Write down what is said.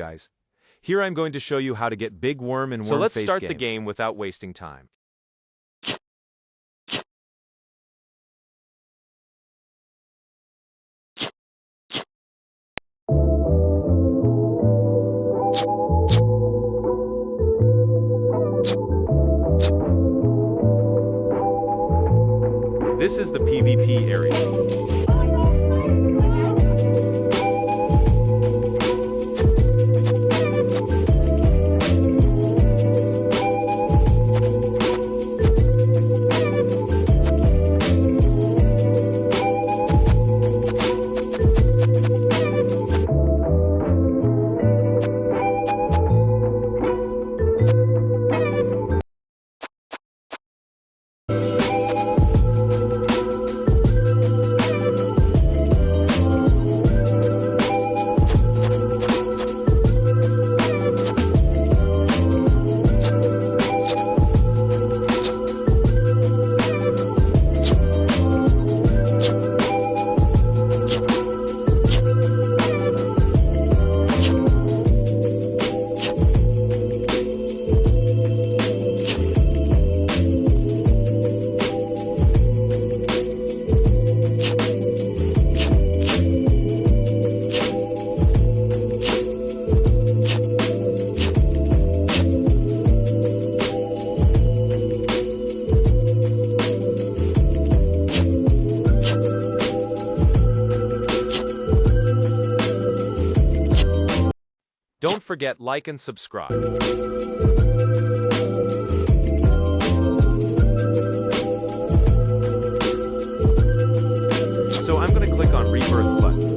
guys. Here I'm going to show you how to get big worm and worm face game. So let's start the game without wasting time. This is the PvP area. Don't forget like and subscribe. So I'm going to click on Rebirth button.